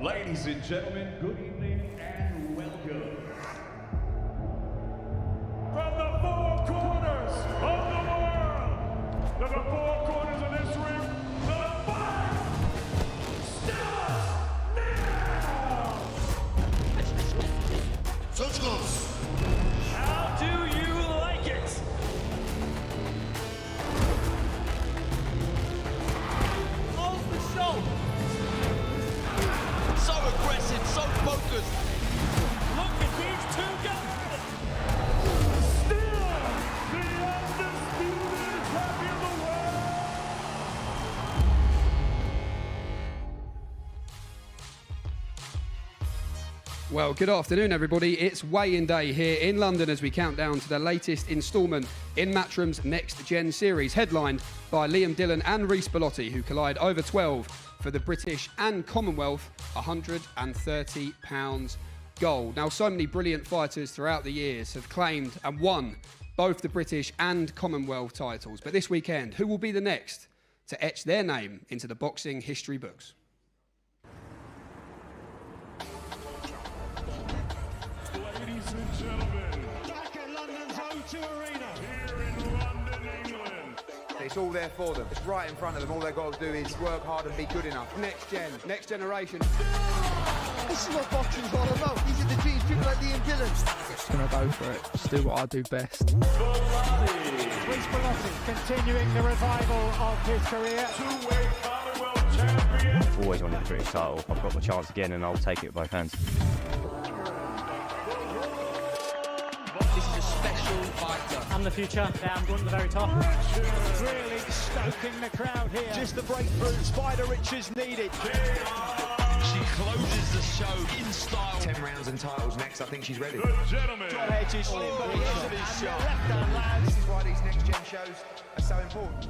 Ladies and gentlemen, good evening and welcome. From the four corners of the world, to the four corners of this ring, the fight starts now! Touch gloves. How do you like it? Off the show. So aggressive, so focused. Look at these two guys! Still the undisputed champion of the world! Well, good afternoon, everybody. It's weigh-in day here in London as we count down to the latest instalment in Matchroom's Next Gen series, headlined by Liam Dillon and Reece Bellotti, who collide over 12 for the British and Commonwealth £130 gold. Now, so many brilliant fighters throughout the years have claimed and won both the British and Commonwealth titles. But this weekend, who will be the next to etch their name into the boxing history books? Ladies and gentlemen, Back at London's O2 Arena. here in London, England, It's all there for them. It's right in front of them. All they've got to do is work hard and be good enough. Next gen, next generation. This is what boxing's all about. These are the dreams, people like Liam Dillon. Just gonna go for it. Just do what I do best. Reece Bellotti continuing the revival of his career. two-way Commonwealth champion. Always wanted the British title. I've got my chance again and I'll take it with both hands. This is a special fighter. And the future. Down, going to the very top. Really stoking the crowd here. Just the breakthrough Spider Richards needed. She closes the show in style. 10 rounds and titles next. I think she's ready. The gentleman, Hedges, unbelievable. This is why these next gen shows are so important.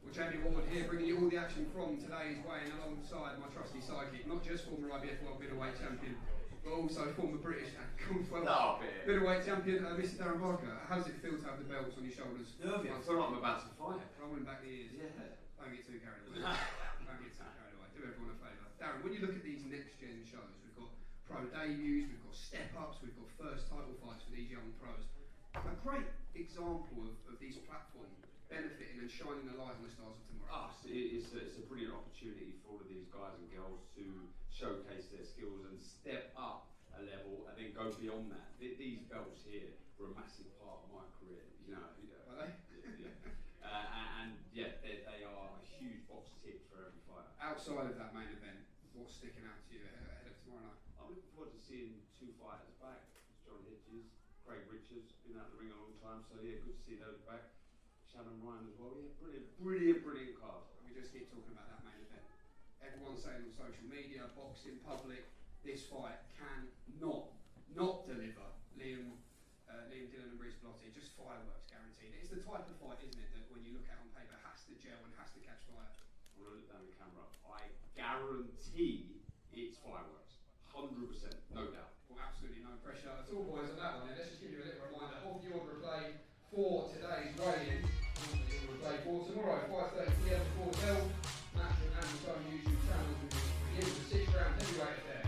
Well, Champion Ward here, bringing you all the action from today's weigh-in alongside my trusty sidekick, not just former IBF World Middleweight Champion, but also former British and Commonwealth Middleweight Champion, Mr. Darren Parker. How does it feel to have the belts on your shoulders? Nervy. I feel like I'm about to fight. Rolling back the ears. Yeah. Don't get too carried away. Don't get too carried away. Do everyone a favour. Darren, when you look at these next-gen shows, we've got pro debuts, we've got step-ups, we've got first title fights for these young pros. A great example of these platforms benefiting and shining a light on the stars of tomorrow. It's a brilliant opportunity for all of these guys and girls to showcase their skills and step up a level and then go beyond that. These belts here were a massive part of my career. You know, Are they? and they are a huge box tick for every fighter. Outside of that main event, what's sticking out to you ahead of tomorrow night? I'm looking forward to seeing two fighters back. John Hedges, Craig Richards, been out of the ring a long time, so yeah, good to see those back. Shannon Ryan as well. Yeah, brilliant card. We just keep talking about that main event. Everyone's saying on social media, boxing, public, this fight can not deliver. Liam Dillon and Reece Bellotti, just fireworks guaranteed. It's the type of fight, isn't it, that when you look at on paper, has to gel and has to catch fire. I'm going to look down the camera. I guarantee it's fireworks. 100%, no doubt. Well, absolutely no pressure at all, boys, on that one. Then let's just give you a little reminder of the order of play for today's weigh-in. The order of play for tomorrow, 5:30 PM before the bell. Matchroom and the Zone YouTube channels will begin with the 6th round heavyweight affair.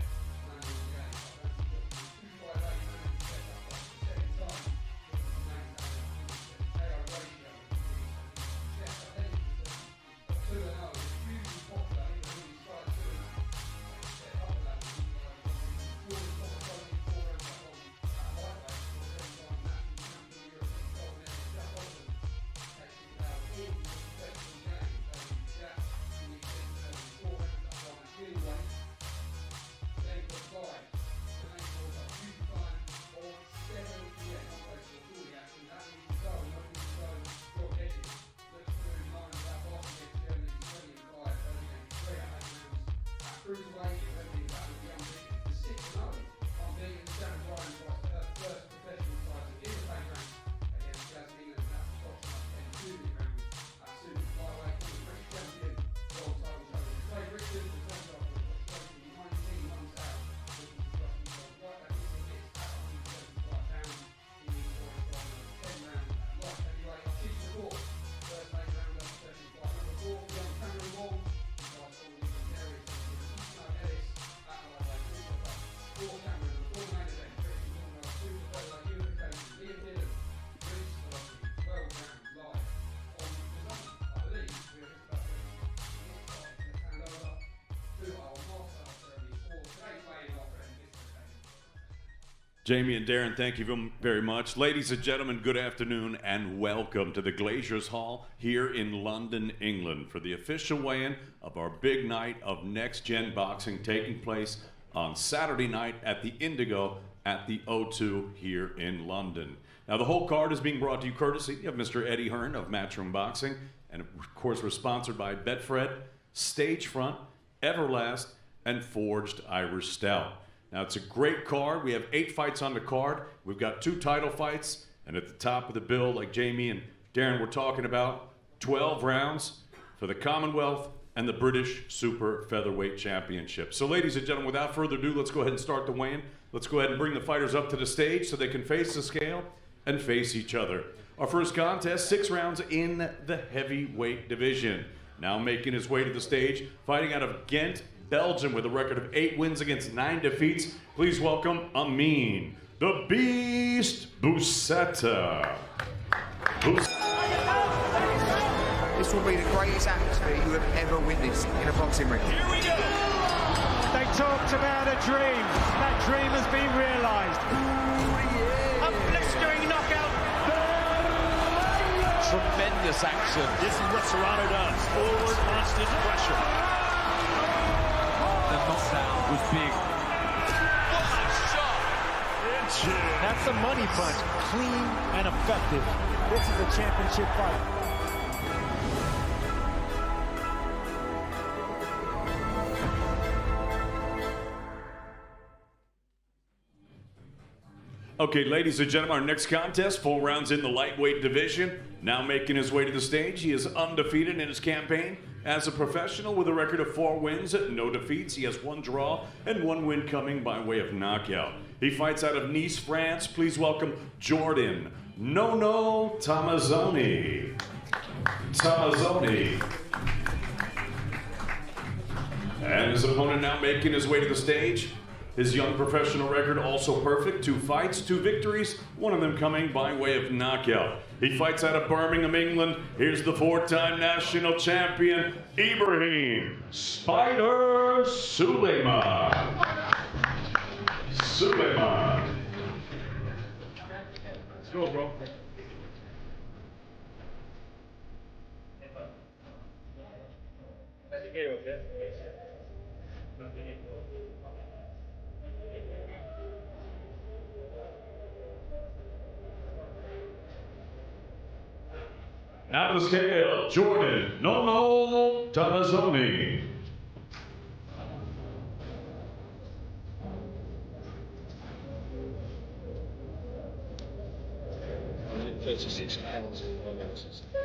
Jamie and Darren, thank you very much. Ladies and gentlemen, good afternoon and welcome to the Glaziers Hall here in London, England for the official weigh-in of our big night of Next Gen Boxing taking place on Saturday night at the Indigo at the O2 here in London. Now, the whole card is being brought to you courtesy of Mr. Eddie Hearn of Matchroom Boxing, and of course we're sponsored by Betfred, Stagefront, Everlast, and Forged Irish Stout. Now, it's a great card. We have 8 fights on the card. We've got 2 title fights. And at the top of the bill, like Jamie and Darren were talking about, 12 rounds for the Commonwealth and the British Super Featherweight Championship. So, ladies and gentlemen, without further ado, let's go ahead and start the weigh-in. Let's go ahead and bring the fighters up to the stage so they can face the scale and face each other. Our first contest, 6 rounds in the heavyweight division. Now making his way to the stage, fighting out of Ghent, Belgium, with a record of 8 wins against 9 defeats. Please welcome Amin, the Beast Busetta. This will be the greatest atmosphere you have ever witnessed in a boxing ring. Here we go. They talked about a dream. That dream has been realised. A blistering knockout. Tremendous action. This is what Serrano does. Forward, constant pressure. The knockdown was big. What a shot! That's a money punch. Clean and effective. This is a championship fight. Okay, ladies and gentlemen, our next contest, 4 rounds in the lightweight division. Now making his way to the stage, he is undefeated in his campaign as a professional with a record of 4 wins, no defeats. He has 1 draw and 1 win coming by way of knockout. He fights out of Nice, France. Please welcome Jordan No Tomazoni. And his opponent now making his way to the stage. His young professional record also perfect. 2 fights, 2 victories, 1 of them coming by way of knockout. He fights out of Birmingham, England. Here's the 4-time national champion, Ibrahim Spider Suleiman. Let's go, bro. Now to the scale, Jordan No Tomazoni.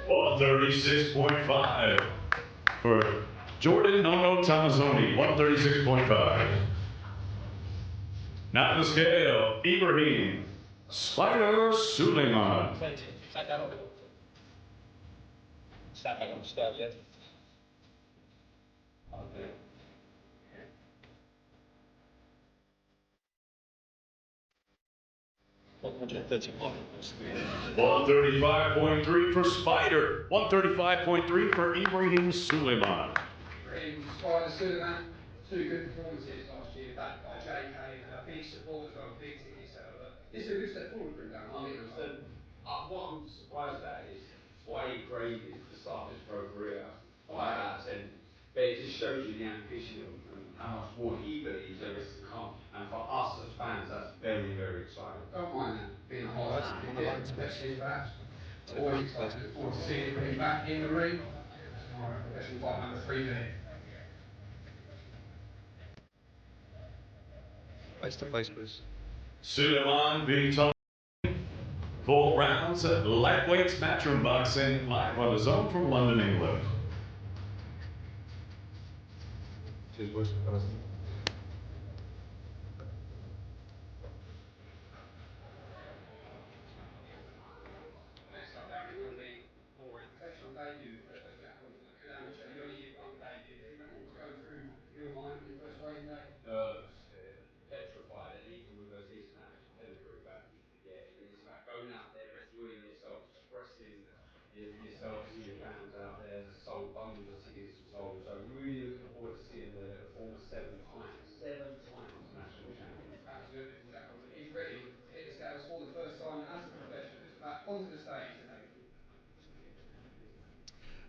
136.5 for Jordan No Tomazoni. 136.5. Now to the scale, Ibrahim Spider Suleiman. 135.3 for Spider. 135.3 for Ibrahim Suleiman. Ibrahim Spider Suleiman, 2 good performances last year, backed by JK and a big support as well, big ticket seller. But this is a good step forward for him down. What I'm surprised at is why he graded to start his pro career 5 out of 10. But it just shows you the ambition and how much more he believes there is to come. And for us as fans, that's very, very exciting. Don't mind that being a hard ticket, especially perhaps. Always excited, look forward to seeing him back in the ring. Professional fight number 3 minute. Face to face, please. Suleiman being told 4 rounds at lightweights Matchroom Boxing live on the zone from London, England. Cheers, boys. Petrified, and even with those international pedigree back, yeah, it's about going out there, enjoying yourself, expressing yourself to your fans out there. Sold bundles of tickets and sold, so really looking forward to seeing the former 7 times national champion. Absolutely. He's ready. onto the stage.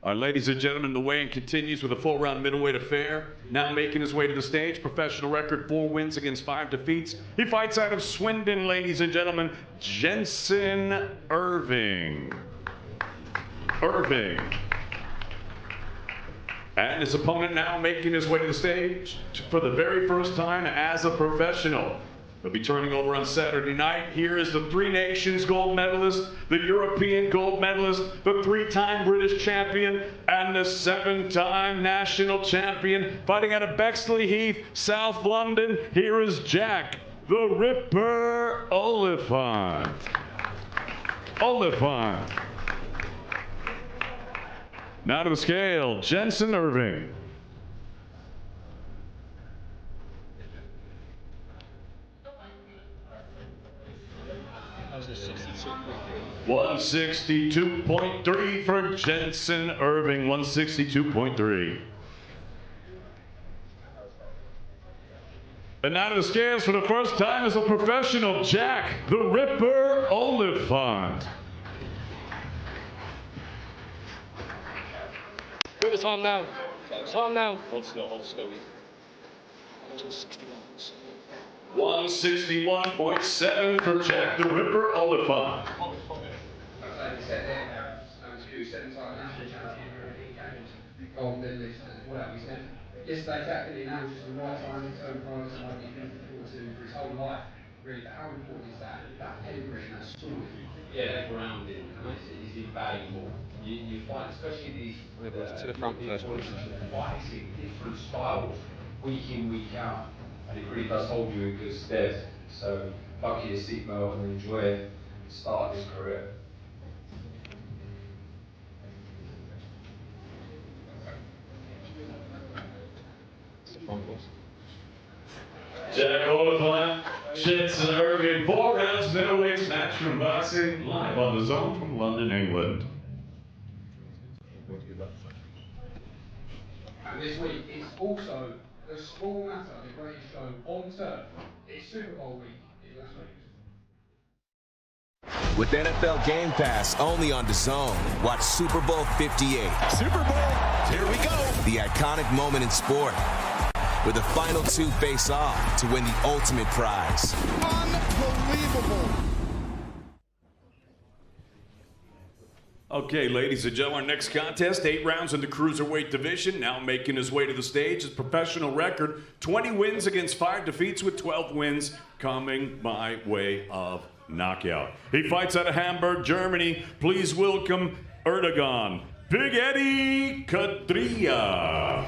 All right, ladies and gentlemen, the weigh-in continues with a 4-round middleweight affair. Now making his way to the stage, professional record, 4 wins against 5 defeats. He fights out of Swindon, ladies and gentlemen, Jensen Irving. And his opponent now making his way to the stage for the very first time as a professional. He'll be turning over on Saturday night. Here is the 3 Nations gold medalist, the European gold medalist, the 3-time British champion, and the 7-time national champion, fighting out of Bexley Heath, South London. Here is Jack, the Ripper Oliphant. Now to the scale, Jensen Irving. 162.3 for Jensen Irving, 162.3. And now to the scales for the first time as a professional, Jack, the Ripper Oliphant. Put the time now. Hold still. 161.7 for Jack, the Ripper Oliphant. Gold medalist as well. He said yesterday, Jack did announce the right time in term prize and what he's looking forward to for his whole life. Really, how important is that? That pedigree and that story. Yeah, grounding. It's invaluable. You find, especially these to the front first, please. fighting different styles week in, week out, and it really does hold you in good stead. So, buckle your seatbelt and enjoy the start of his career. Jack Oliphant, Jensen Irving, 4 rounds middleweight match from boxing, live on the DAZN from London, England. And this week is also the small matter, the greatest show on turf. It's Super Bowl week in Las Vegas. With NFL Game Pass only on DAZN, watch Super Bowl 58. Super Bowl, here we go. The iconic moment in sport, where the final 2 face off to win the ultimate prize. Unbelievable. Okay, ladies and gentlemen, our next contest, 8 rounds in the cruiserweight division. Now making his way to the stage, his professional record, 20 wins against 5 defeats with 12 wins coming by way of knockout. He fights out of Hamburg, Germany. Please welcome Erdogan, Big Eddie Kadria.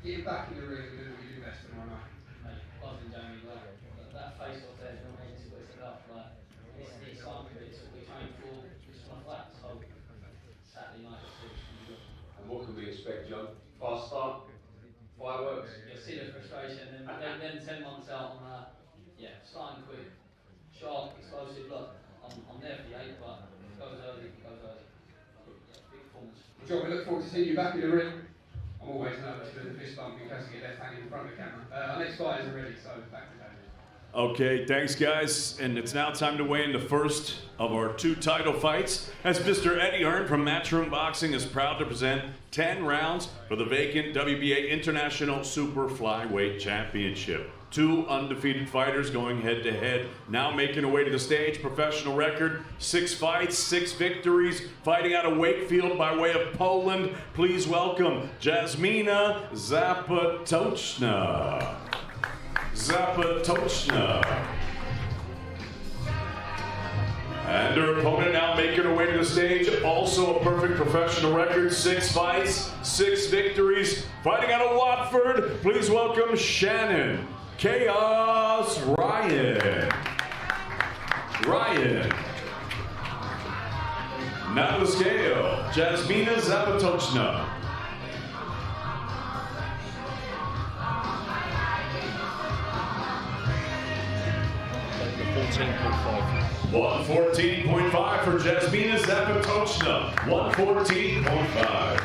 Get back in the ring and do what you do best tomorrow night. Buzzing, Jamie, that face off there, you know, it's what it's about. It's something it's what we train for, it's not that. So, Saturday night, And what can we expect, John? Fast start, fireworks? you'll see the frustration, and then 10 months out on starting quick, sharp, explosive. Look, I'm there for the 8, but if it goes early, it goes early. Big performance. John, we look forward to seeing you back in the ring. I'm always nervous doing the fist bump in case I get left hanging in front of the camera. Our next fighters are ready, so back to David. Okay, thanks guys, and it's now time to weigh in the first of our 2 title fights, as Mr. Eddie Hearn from Matchroom Boxing is proud to present 10 rounds for the vacant WBA International Super Flyweight Championship. 2 undefeated fighters going head-to-head, now making their way to the stage. Professional record, 6 fights, 6 victories, fighting out of Wakefield by way of Poland. Please welcome Jasmina Zapatoczna. And her opponent now making her way to the stage, also a perfect professional record, 6 fights, 6 victories, fighting out of Watford. Please welcome Shannon Chaos Ryan. Now to the scale, Jasmina Zapatoczna. 114.5 for Jasmina Zapatoczna. 114.5.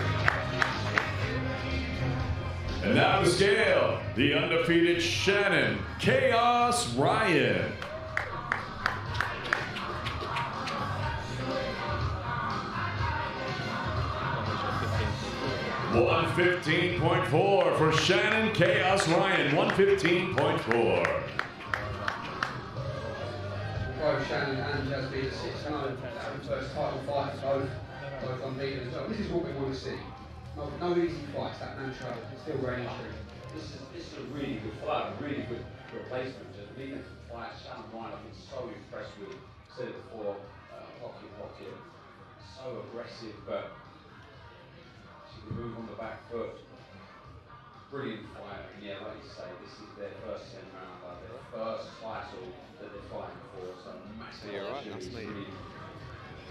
And now the scale, the undefeated Shannon Chaos Ryan. 115.4 for Shannon Chaos Ryan. 115.4. Both Shannon and Jasmine are 6-0. First title fight for both unbeaten as well. This is what we want to see. No easy fights, that mantra is still reigning true. This is a really good fight, a really good replacement. Just being able to fight Shannon Ryan, I've been so impressed with. Said it before, pocket, so aggressive, but she can move on the back foot. Brilliant fight, and yeah, like you say, this is their first 10 round, their first title that they're fighting for. So massive opportunity to really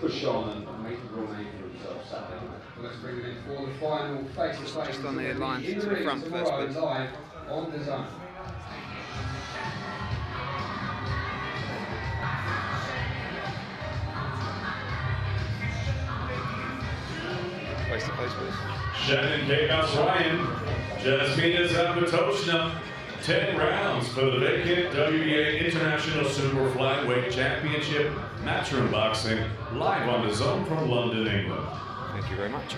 push on and make a real name for themselves Saturday night. Well, let's bring them in for the final face-to-face. Just on the line in to the front first, tomorrow, please. live on DAZN. Face to face, please. Shannon Chaos Ryan, Jasmina Zapatoshna. 10 rounds for the vacant WBA International Super Flyweight Championship Matchroom Boxing, live on DAZN from London, England. Thank you very much.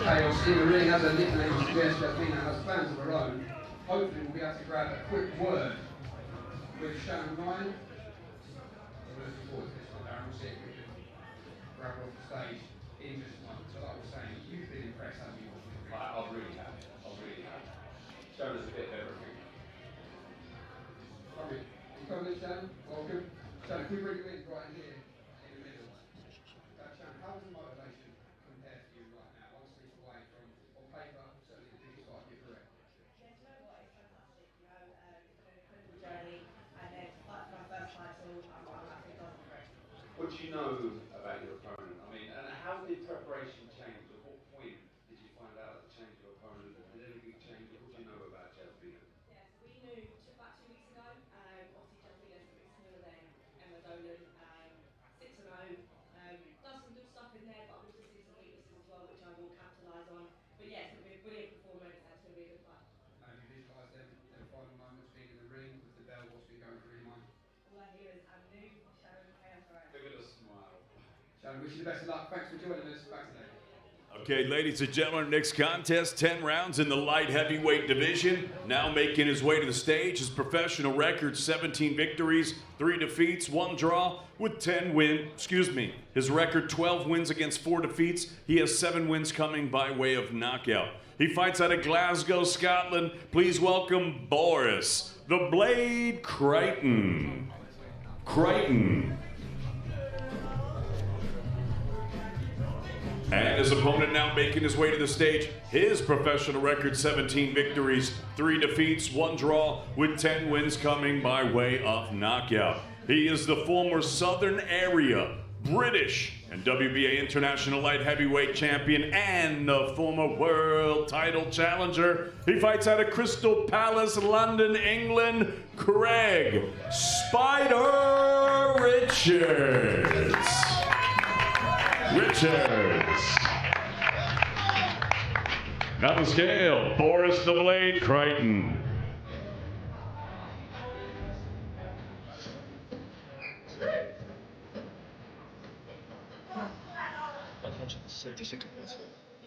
Chaos in the ring has a nickname to suggest Jasmina has plans of her own. Hopefully we'll be able to grab a quick word with Shannon Ryan. We're looking forward to this one, Darren. We'll see if we can grab her off the stage in just a moment. So like I was saying, you've been impressed, haven't you? I really have. Showed us a bit of everything. Okay, you come in, Shannon. Welcome. Shannon, can we bring you in right here in the middle? Shannon, how does the motivation compare to you right now? 1 sleep away from, on paper, certainly the biggest fight of your career. Yeah, do you know what? It's fantastic. You know, it's been an incredible journey, and then to fight for my first title, I'm absolutely buzzing for it. What do you know about your opponent? I mean, and how did preparation change? At what point did you find out the change of opponent? Did anything change? What do you know about Jasmina? Yeah, so we knew about 2 weeks ago. Obviously, Jasmina's a bit smaller than Emma Dolan. 6-0. Does some good stuff in there, but we also see some weaknesses as well, which I will capitalise on. But yeah, it's going to be a brilliant performance, and it's going to be a good fight. You visualise them final moments being in the ring with the bell, what's been going through your mind? All I hear is, I'm new, Sharon Chaos Ryan. Look at the smile. Shannon, wish you the best of luck. Thanks for joining us back today. Okay, ladies and gentlemen, next contest, 10 rounds in the light heavyweight division. Now making his way to the stage, his professional record, 17 victories, 3 defeats, 1 draw, with 10 wins, his record, 12 wins against 4 defeats. He has 7 wins coming by way of knockout. He fights out of Glasgow, Scotland. Please welcome Boris, the Blade Crichton. And his opponent now making his way to the stage. His professional record, 17 victories, 3 defeats, 1 draw, with 10 wins coming by way of knockout. He is the former Southern Area British and WBA International Light Heavyweight Champion and the former World Title Challenger. He fights out of Crystal Palace, London, England, Craig Spider Richards. Now the scale, Boris the Blade Crichton.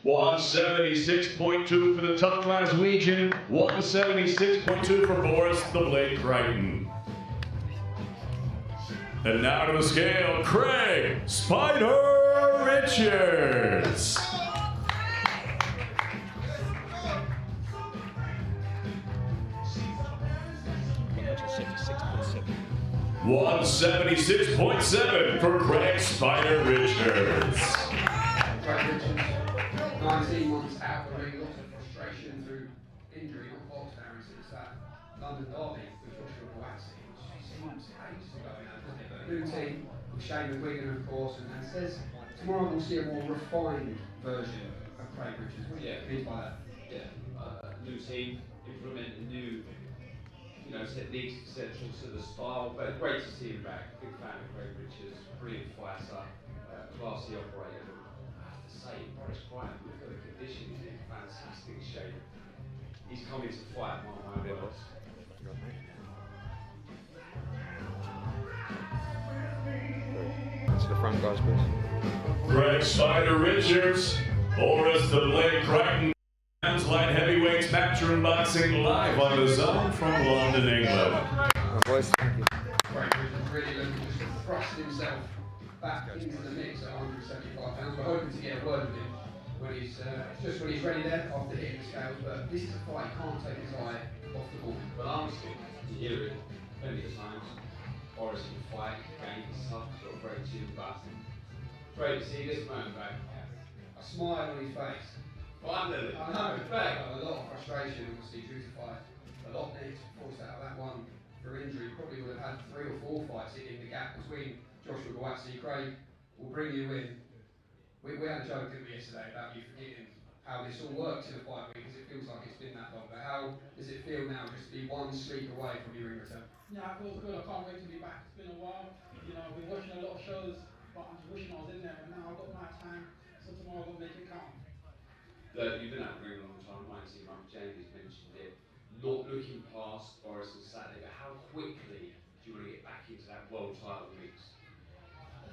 $176.2 for the tough class region, 176.2 for Boris the Blade Crichton. And now to the scale, Craig Spider Richards. $176.7 for Craig Spider Richards. Craig Richards, 19 months out of the ring, lots of frustration through injury, not box down since that London derby with Joshua Boatsy, which seems ages ago now, doesn't it? But new team with Shane Wigan, of course, and says tomorrow we'll see a more refined version of Craig Richards. What do you mean by that? Yeah, new team, implement new, techniques, etc. to the style. But great to see him back. Big fan of Craig Richards, brilliant fighter, classy operator. I have to say, Boris Crichton, look at the condition, he's in fantastic shape. He's coming to fight my words. To the front, guys, please. Craig Spider Richards, Boris the Blade Crichton, light heavyweights, Factor and Boxing, live on the zone from London, England. Boys, really looking just to thrust himself back into the mix at 175 pounds. We're hoping to get a word with him when he's ready there after hitting the scales. But this is a fight, he can't take his eye off the ball. But honestly, you hear it plenty of times. Boris in the fight, game is tough, got a great chin, but great to see this man back. A smile on his face. Finally, I know, back. A lot of frustration, obviously, due to fight. A lot next, forced out of that one for injury. Probably would have had 3 or 4 fights in the gap between Joshua Buatsi. Craig will bring you in. We had a joke, didn't we, yesterday about you forgetting how this all works in a fight week, because it feels like it's been that long. But how does it feel now just to be one sleep away from your ring return? Yeah, it feels good. I can't wait to be back. It's been a while. You know, I've been watching a lot of shows, but I'm just wishing I was in there. But now I've got my time, so tomorrow I've got to make it count. You've been out of the ring a long time. I see Mark James mentioned it. Not looking past Boris on Saturday, but how quickly do you want to get back into that world title mix?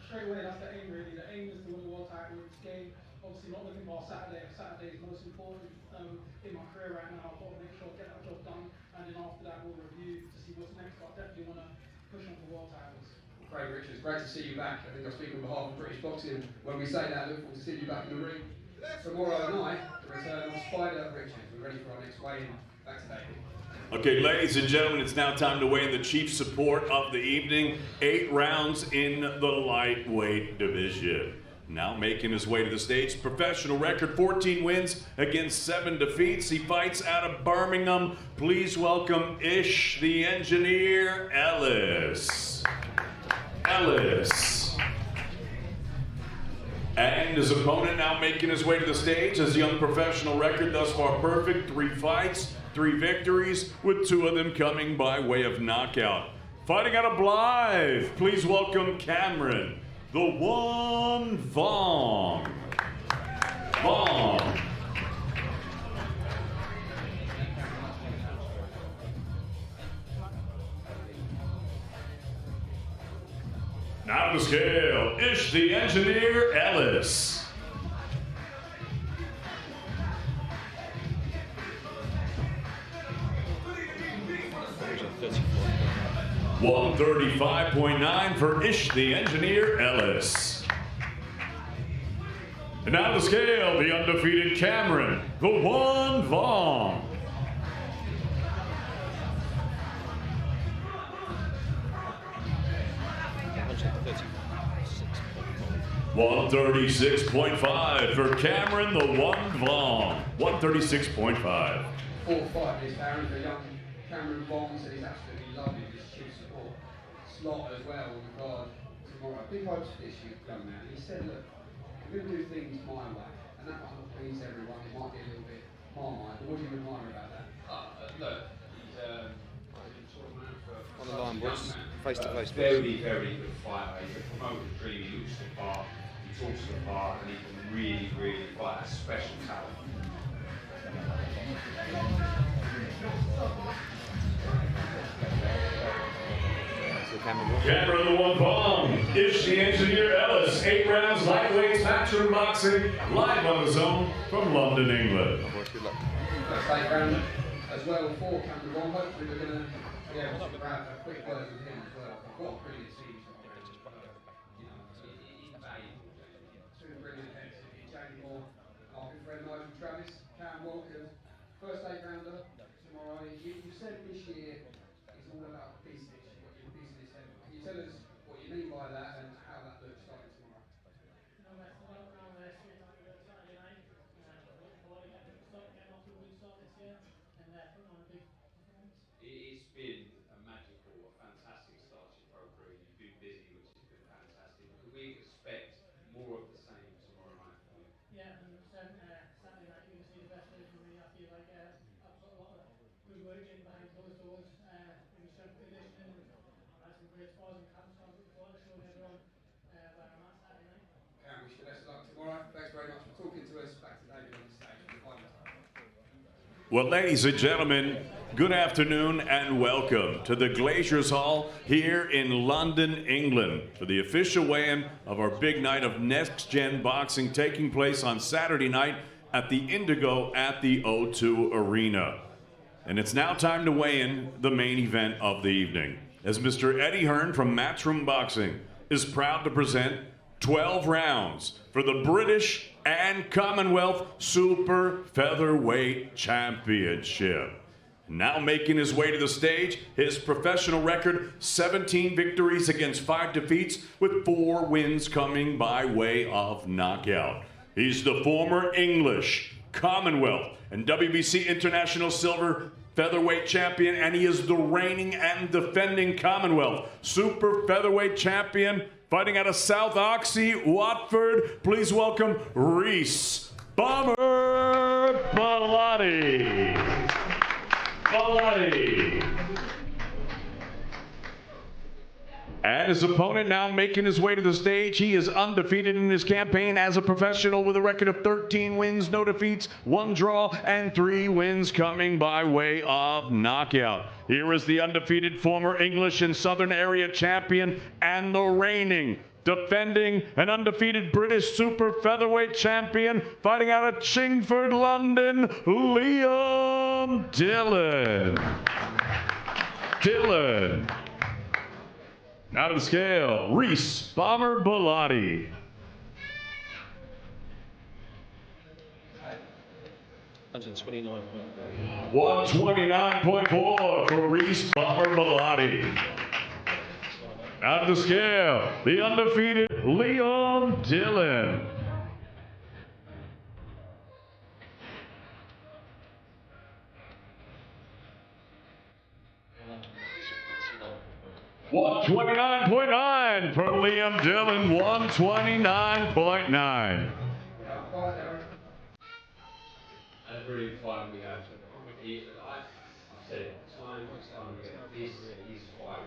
Straight away, that's the aim really. The aim is to win the world title in this game. Obviously not looking past Saturday. Saturday is most important in my career right now. I've got to make sure I get that job done, and then after that we'll review to see what's next. But I definitely want to push on for world titles. Craig Richards, great to see you back. I think I speak on behalf of British boxing when we say that. Look forward to seeing you back in the ring. Tomorrow night, the return of Spider Richards. We're ready for our next weigh-in. Back to David. Okay, ladies and gentlemen, it's now time to weigh in the chief support of the evening. 8 rounds in the lightweight division. Now making his way to the stage, professional record, 14 wins against 7 defeats. He fights out of Birmingham. Please welcome Ish the Engineer Ellis. And his opponent now making his way to the stage. His young professional record thus far perfect. 3 fights, 3 victories, with 2 of them coming by way of knockout. Fighting out of Blythe, please welcome Cameron, the One Vong. Now to the scale, Ish the Engineer Ellis. $135.9 for Ish the Engineer Ellis. And now to the scale, the undefeated Cameron, the One Vong. $136.5 for Cameron, the One Vong. 136.5. 4-5 is Aaron, the young Cameron Vong said he's absolutely lovely this chief support slot as well on the card tomorrow. Big hopes for this young man. He said, look, we're going to do things my way, and that might not please everyone. It might be a little bit Marmite, but what do you admire about that? Look, he's sort of man for on the line, boys. Face to face. Very, very good fighter. He's a promoter's dream. He looks the part, he talks the part, and he can really, really fight. A special talent. Cameron, the One Vong. Ish the Engineer Ellis. 8 rounds, lightweights, Factor boxing, live on the zone from London, England. First 8 round as well for Cameron Vong. Hopefully we're going to be able to grab a quick word with him as well. I've got a pretty good team. Two brilliant heads. Jamie Moore, our good friend Nigel Travis, Cam Walker. First 8 rounder tomorrow. You said this year is all about business. Can you tell us what you mean by that and how that looks starting tomorrow? It's been a magical, a fantastic start to your pro career. You've been busy, which has been fantastic. Could we expect more of the same tomorrow night for you? Yeah, 100%. Saturday night you're going to see the best version of me. I feel like I've got a lot of good work in behind closed doors in the strength conditioning. I've had some great spars and camps, so I'm looking forward to showing everyone where I'm at Saturday night. Cam, wish you the best of luck tomorrow. Thanks very much for talking to us. Back to David on the stage for the final time. Well, ladies and gentlemen, Good afternoon and welcome to the Glaciers Hall here in London, England for the official weigh-in of our big night of Next Gen Boxing taking place on Saturday night at the Indigo at the O2 Arena. And it's now time to weigh in the main event of the evening, as Mr. Eddie Hearn from Matchroom Boxing is proud to present 12 rounds for the British and Commonwealth Super Featherweight Championship. Now making his way to the stage, his professional record, 17 victories against 5 defeats, with 4 wins coming by way of knockout. He's the former English, Commonwealth, and WBC International Silver Featherweight Champion, and he is the reigning and defending Commonwealth Super Featherweight Champion, fighting out of South Oxy, Watford. Please welcome Reece Bomber Bellotti. And his opponent now making his way to the stage. He is undefeated in his campaign as a professional with a record of 13 wins, no defeats, 1 draw, and 3 wins coming by way of knockout. Here is the undefeated former English and Southern Area champion and the reigning, defending, and undefeated British Super Featherweight champion, fighting out of Chingford, London, Liam Dillon. Out of the scale, Reece Bomber Bellotti. 129.4 for Reece Bomber Bellotti. Out of the scale, the undefeated Liam Dillon. 129.9 for Liam Dillon, 129.9. A brilliant fight we had. I've said it time and time again. This is fight.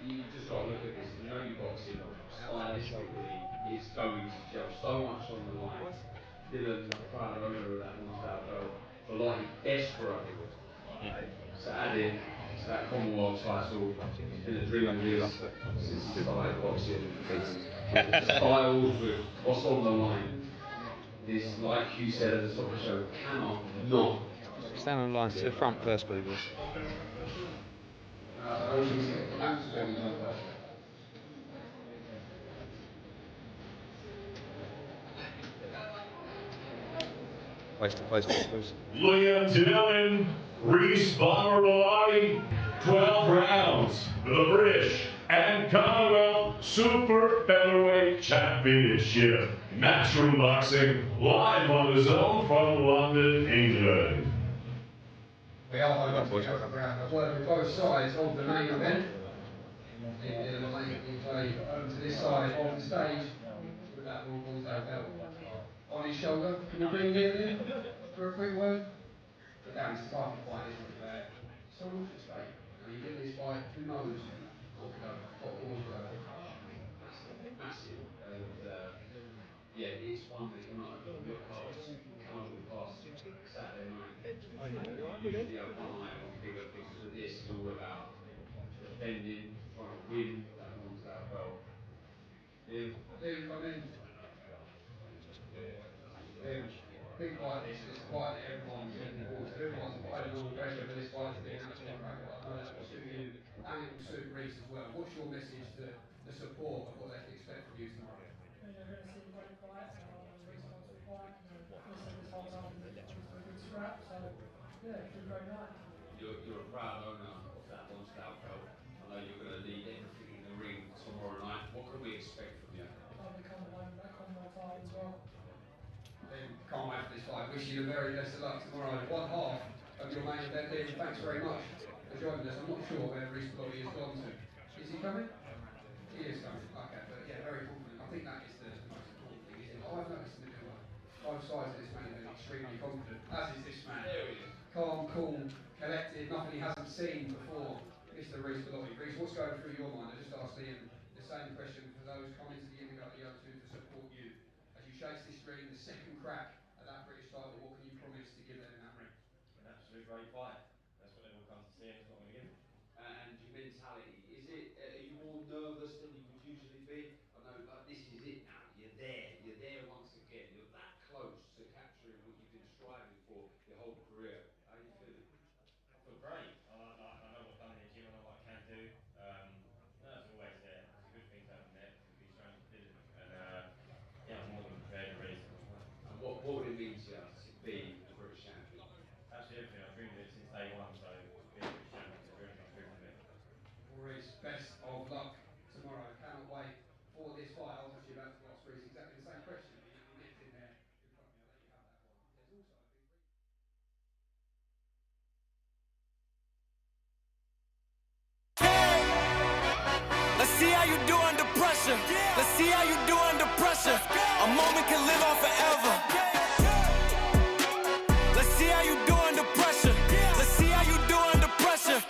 You just got to look at this. You know your boxing stylistically is going to gel so much on the line. Dillon, proud owner of that one's out belt. Bellotti, desperate. To add in to that Commonwealth title. He's been a dream of his since he started boxing. The styles with what's on the line. This, like you said at the top of the show, cannot not. Stand on the line to the front first, please. Place. Liam Dillon, Reece Bomber Bellotti, 12 rounds for the British and Commonwealth Super Featherweight Championship. Matchroom Boxing, live on the zone from London, England. We are home to the ground. I've worked with both sides of the main event. Liam Dillon making his way over to this side of the stage with that Bulls belt on his shoulder. Can we bring him in for a quick word? But Dan, it's a tough fight, isn't it? So much at stake. You get this fight, who knows what could happen, what could happen. Massive. And yeah, it's one that you're not going to look past. Can't look past Saturday night. Usually have one night on bigger things, but this is all about defending, trying to win that one's out belt. Liam, come in. Big fight this, it's a fight that everyone's looking forward to. Everyone's fighting under pressure for this fight to be an absolute cracker. I know that will suit you and it will suit Reece as well. What's your message to the support of what they can expect from you tomorrow? You're going to see a great fight. Reece wants to fight. Listen, this whole time is a good scrap. So, yeah, it's a great night. You're a proud owner of that one stout belt. I know you're going to lead everything in the ring tomorrow night. What can we expect from you? I'll be coming home back on my fight as well. Can't wait for this fight. Wish you the very best of luck tomorrow. One half of your main event, Liam. Thanks very much for joining us. I'm not sure where Reece Bellotti has gone to. Is he coming? He is coming. Okay, but yeah, very confident. I think that is the most important thing, isn't it? I've noticed in the middle, both sides of this main event extremely confident, as is this man. Calm, cool, collected, nothing he hasn't seen before. Mr. Reece Bellotti. Reece, what's going through your mind? I just asked Liam the same question for those coming to the Indigo at the O2 to support you. As you chase this ring, the second crack at that British title, what can you promise to give them in that ring? An absolute great fight. Let's see how you do under pressure. A moment can live on forever. Let's see how you do under pressure. Let's see how you do under pressure.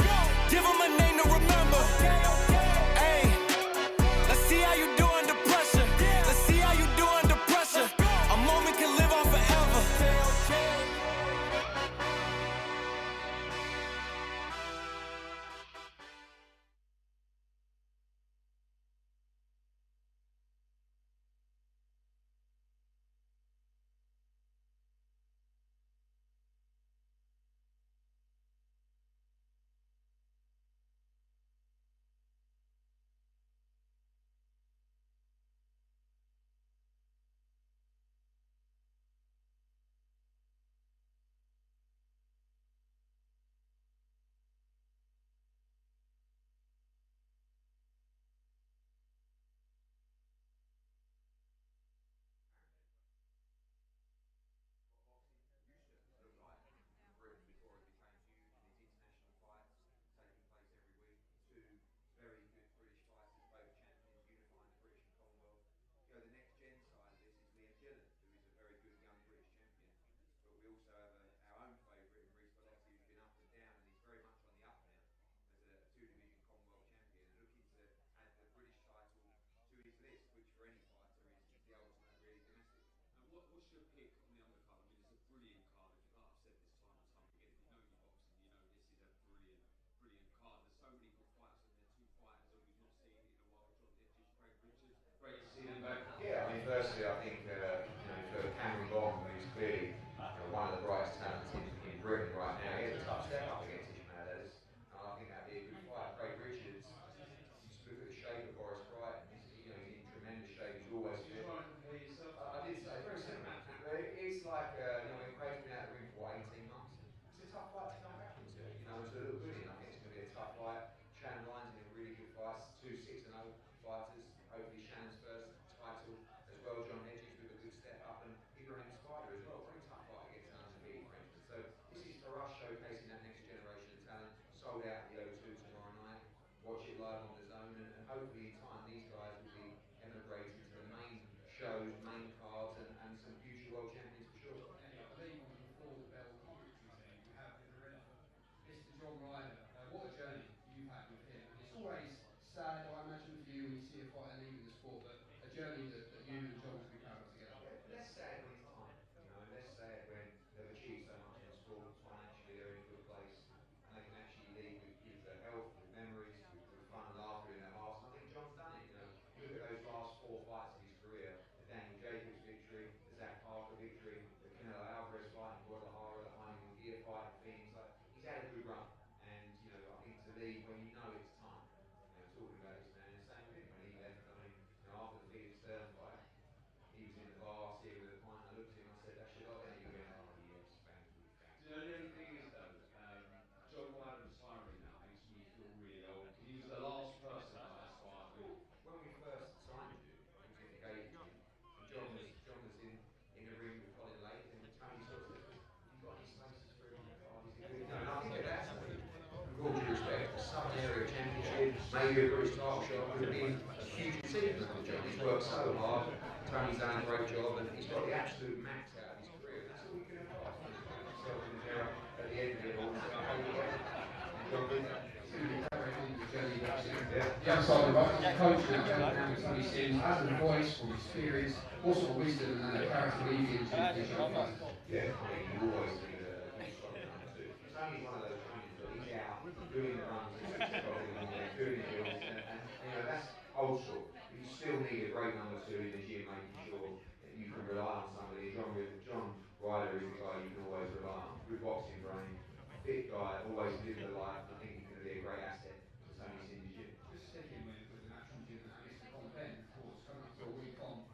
Give them a name to remember. Hey, let's see how you do under pressure. Let's see how you do under pressure. A moment can live on forever. Liam Dillon, who is a very good young British champion, but we also have our own favourite in Reece Bellotti, who's been up and down, and he's very much on the up now as a two-division Commonwealth champion, and looking to add the British title to his list, which for any fighter is the ultimate really domestic. And what's your pick on the undercard? I mean, it's a brilliant card. Like I've said this time and time again, if you know your boxing, you know this is a brilliant, brilliant card. There's so many good fights, and there are two fighters that we've not seen in a while. John Hedges, Craig Richards. Great to see them back. Yeah, I mean, firstly, I think for Cameron Bond, who's clearly one of the brightest talents in Britain right now, he has a tough step up against Ishmael Ellis, and I think that'd be a good fight. Craig Richards, just look at the shape of Boris Brighton. He's in tremendous shape. He's always fit. I did say very similar. It's like when Craig's been out of the ring for 18 months. It's a tough fight to come back into. To look good in. I think it's going to be a tough fight. Shannon Lyon's in a really good fight. 2 6-0 fighters. Hopefully Shannon's first title as well. John Hedges with a good step up, and Ibrahim Spider as well. Very tough fight against an undefeated Frenchman. So this is for us showcasing that next generation of talent. Sold out at the O2 tomorrow night. Watch it live on DAZN, and hopefully in time these guys will be emigrating to the main shows, main cards, and some future world champions for sure. Eddie, I believe on the Before the Bell commentary team we have in the ring Mr. John Ryder. What a journey you've had with him. It's always sad, I imagine, for you when you see a fighter leaving the sport, but a journey that you and John will be proud of together. Less sad when it's time, less sad when they've achieved so much in the sport, financially they're in a good place, and they can actually leave with health, with memories, with fun and laughter in their hearts, and I think John's done it. You look at those last 4 fights of his career, the Daniel Jacobs victory, the Zach Parker victory, the Canelo Alvarez fight in Guadalajara, the Jaime Munguia fight in Phoenix, he's had a good run, and I think to leave when you know it's time, talking about this man, the same with him when he left. I mean, after the Felix Stern fight, he was in the bar sitting with a pint, I looked at him and I said, that's your lot, and he went, oh yes, thank you. Do you know the only thing is though, John Ryder retiring now makes me feel really old. He was the last person I aspired with. When we first signed you, he was in the Gate gym, and John was in the ring with Colin Lake, and Tony sort of said, have you got any spaces for him on the card? Is it good? And I think at that stage, with all due respect, a Southern Area Championship, maybe a British title shot would have been a huge achievement for John. He's worked so hard, Tony's done a great job, and he's got the absolute max out of his career. That's all you can have asked. Himself in the mirror at the end of it all, and say, hey, you get it. And John did that. The other side of the road, coach now, Tony Sims, as a voice from experience, what sort of wisdom and a character leading into these young fighters? Yeah, I mean, you always need a good solid number 2. Tony's one of those trainers that he's out doing the runs, doing the hills, and that's old school. You still need a great number 2 in the gym, making sure that you can rely on somebody. John Ryder is a guy you can always rely on. Good boxing brain, fit guy, always lived the life. I think he's going to be a great asset to Tony Sims' gym. Just sticking with the natural gym and Mr. Content, of course, coming up to a week on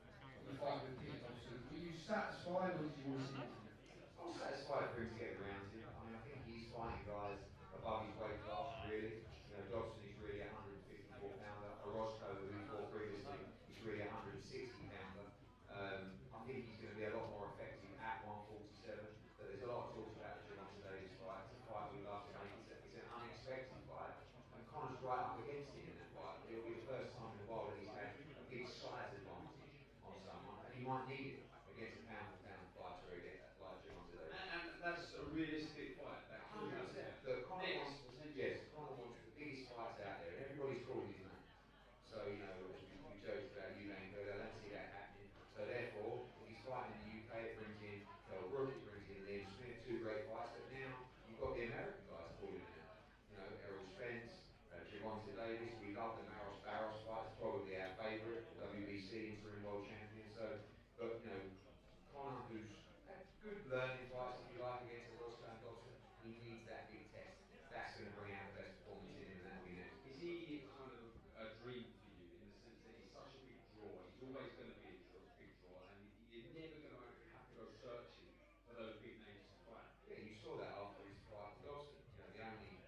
the fight with Peter Thompson. Were you satisfied or did you want to see more? I was satisfied for him to get around to. I mean, I think he's fighting guys above his weight class, really. Dobson is really a 154-pounder. Orozco, who we fought previously, is really a 160-pounder. I think he's going to be a lot more effective at 147. But there's a lot of talk about the Javante Davis fight. It's a fight we love to make. It's an unexpected fight. And Connor's right up against him in that fight. It'll be the first time in a while that he's had a big size might need it against a pound-for-pound fighter like Javante Davis. And that's a realistic fight. That could 100%. happen. Look, Conor Next, wants, potentially. yes, Conor wants the biggest fights out there, and everybody's calling his name. So, you know, as we joked about Eubank earlier, I don't see that happening. So therefore, if he's fighting in the UK, it brings in Kell Brook, it brings in Liam Smith, two great fights. But now you've got the American guys calling it out. You know, Errol Spence, Javante Davis. We love the Maros Barros fight. It's probably our favourite, the WBC interim world champion. So, but you know, Conor, who's had good learning fights, if you like, against a Roscoe and Dobson, he needs that big test. That's going to bring out the best performance in him, and that'll be next. Is he kind of a dream for you in the sense that he's such a big draw? He's always going to be a big draw, and you're never going to have to go searching for those big names to fight. Yeah, you saw that after his fight with Dobson. You know, the only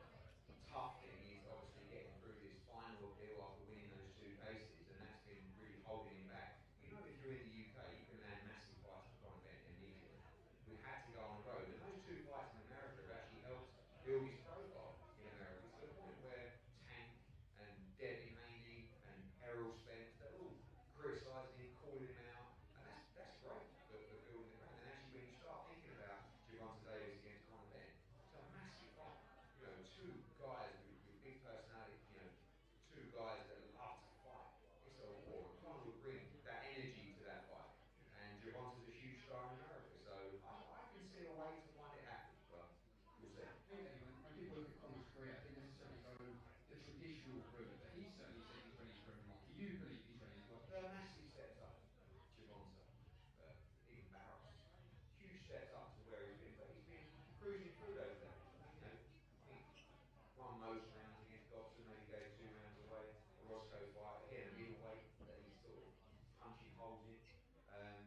tough thing is obviously getting through this final appeal after winning those two cases, and that's been really holding him back. You know, if you're in the UK, you can land massive fights for Conor Benn immediately. We had to go on the road, and those two fights in America have actually helped build his profile in America to the point where Tank and Debbie Haney and Errol Spence, they're all criticising him, calling him out, and that's great for building the brand. And actually, when you start thinking about Javante Davis against Conor Benn, it's a massive fight. You know, two guys with big personality, you know, two guys that love to fight. It's a war, and Conor would bring that energy to that fight. And Javante's a huge star in America, so I can see a way to find it happen, but we'll see. When people look at Conor's career, I didn't necessarily go the traditional route, but he certainly said he's ready for everyone. Do you believe he's ready as well? There are massive steps up, Javante, even Barros. Huge steps up to where he's been, but he's been cruising through those levels. You know, I think won most rounds against Dobson, maybe gave 2 rounds away. The Roscoe fight, again, a middleweight that he's sort of punching holes in.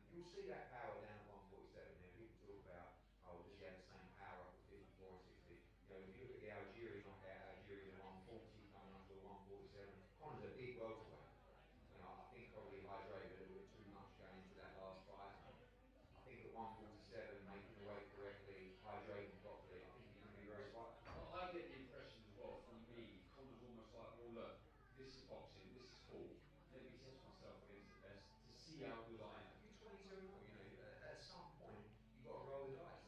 You'll see that power down at 147 there. People talk about, oh, does he have the same power up at 54 and 60? You know, if you look at the Algerian knockout, Algerian at 140 coming up to 147. Conor's a big welterweight. You know, I think probably hydrated a little bit too much going into that last fight. I think at 147, making the weight correctly, hydrating properly, I think he's going to be very slight. Well, I get the impression as well from me, Conor's almost like, well, look, this is boxing, this is sport. Let me test myself against the best to see how good I am. You're 22 now, you know, at some point, you've got to roll the dice.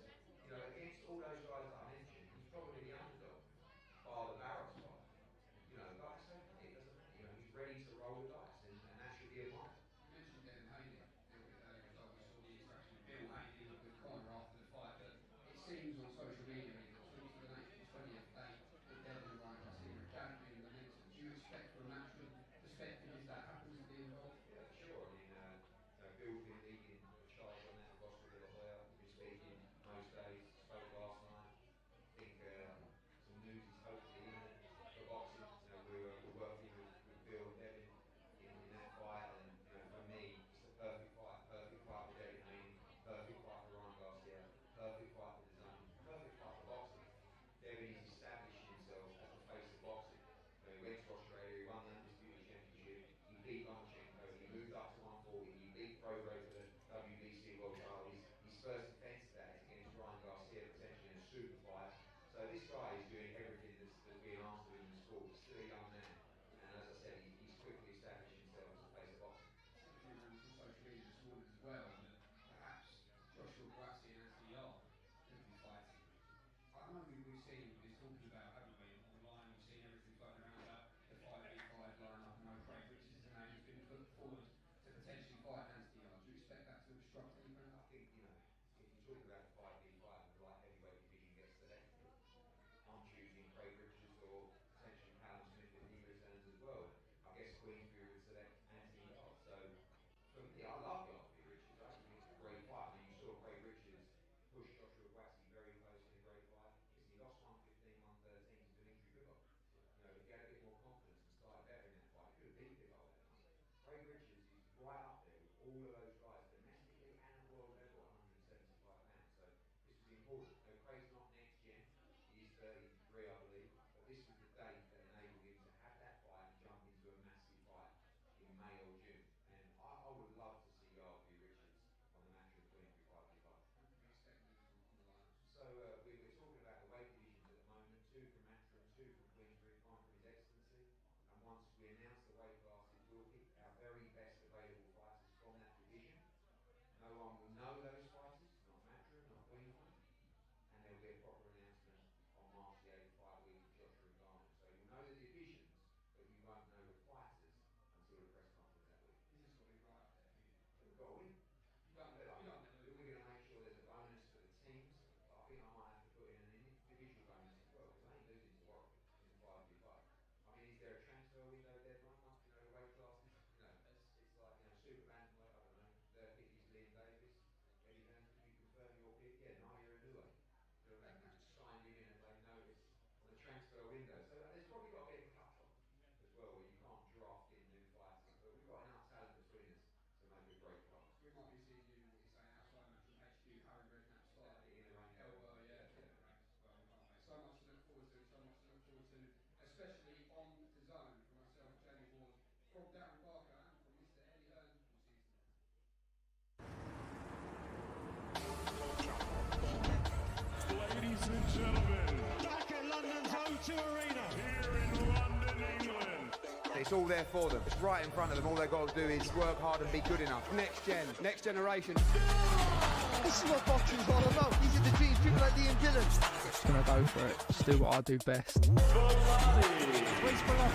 You know, against all those guys that I mentioned, he's probably the underdog, bar the Barros fight. You know, but it's okay, it doesn't matter. You know, he's ready to roll the dice, and that should be admired. You mentioned Devin Haney a little bit earlier as well. We saw the interaction with Bill Haney with Conor after the fight, but it seems on social media even since the April 20th date that Devin and Ryan Garcia are gathering momentum. Do you expect from a matchroom perspective if that happens to be involved? Yeah, sure. I mean, Bill's been leading the charge on that with Oscar De La Hoya. We've been speaking most days, spoke last night. I think some news is hopefully imminent for boxing. You know, we're working with Bill and Devin in that fight, and you know, for me, it's the perfect fight for Devin Haney, perfect fight for Ryan Garcia, perfect fight for DAZN, perfect fight for boxing. Devin is establishing himself as the face of boxing. You know, he went to Australia, he won the Undisputed Championship, he beat Lomachenko, he moved up to 140, he beat Provo for the WBC World Title. His first defence of that is against Ryan Garcia, potentially in a super fight. So this guy is doing everything that's being asked of him in the sport. He's still a young man, and as I said, he's quickly established himself as the face of boxing. Something on social media this morning as well, that perhaps Joshua Buatsi and Anthony Yarde could be fighting. I know we've seen, we've been talking about, haven't we, online, we've seen everything floating around about the 5v5 lineup. I know Craig Richards' name has been put forward to potentially fight Anthony Yarde. Do you expect that to obstruct anything? I think, you know, if you talk about the 5v5 and the light heavyweight division gets selected, I'm choosing Craig Richards or potentially Callum Smith if he returns as well. I guess Queensbury would select Anthony Yarde. So for me, I love Yarde v Richards. I think it's a great fight. I mean, you saw Craig Richards push Joshua Buatsi very close in a great fight. He lost 115. O2 Arena here in London, England. It's all there for them. It's right in front of them. All they've got to do is work hard and be good enough. Next gen, next generation. This is what boxing's all about. These are the dreams, people like Liam Dillon. Just gonna go for it. Just do what I do best. Reece Bellotti.